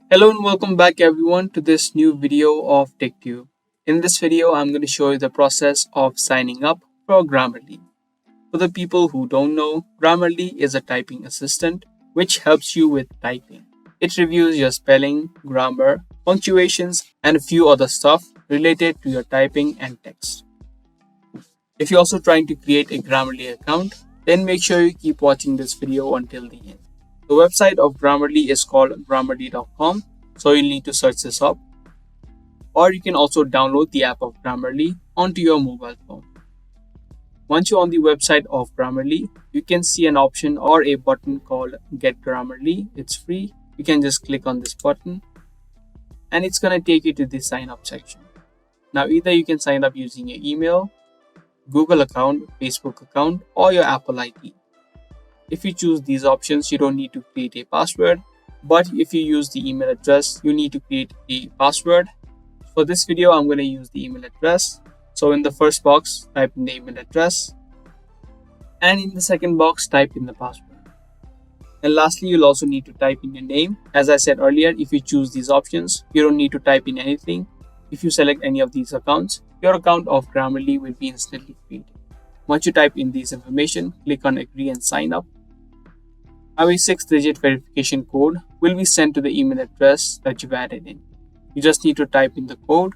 Hello and welcome back everyone to this new video of TechTube. In this video, I'm going to show you the process of signing up for Grammarly. For the people who don't know, Grammarly is a typing assistant which helps you with typing. It reviews your spelling, grammar, punctuations, and a few other stuff related to your typing and text. If you're also trying to create a Grammarly account, then make sure you keep watching this video until the end. The website of Grammarly is called grammarly.com, so you'll need to search this up. Or you can also download the app of Grammarly onto your mobile phone. Once you're on the website of Grammarly, you can see an option or a button called Get Grammarly. It's free. You can just click on this button and it's going to take you to the sign up section. Now, either you can sign up using your email, Google account, Facebook account, or your Apple ID. If you choose these options, you don't need to create a password, but if you use the email address, you need to create a password. For this video, I'm going to use the email address. So in the first box, type in the email address, and in the second box, type in the password. And lastly, you'll also need to type in your name. As I said earlier, if you choose these options, you don't need to type in anything. If you select any of these accounts, your account of Grammarly will be instantly created. Once you type in this information, click on agree and sign up. Now a 6-digit verification code will be sent to the email address that you've added in. You just need to type in the code.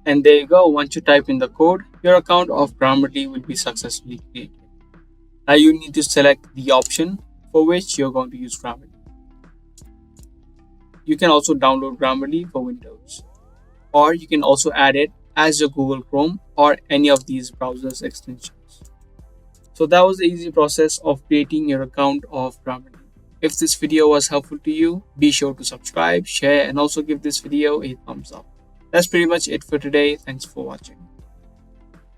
And there you go. Once you type in the code, your account of Grammarly will be successfully created. Now you need to select the option for which you're going to use Grammarly. You can also download Grammarly for Windows. Or you can also add it as your Google Chrome or any of these browsers extensions. So that was the easy process of creating your account of Grammarly. If this video was helpful to you, be sure to subscribe, share, and also give this video a thumbs up. That's pretty much it for today. Thanks for watching.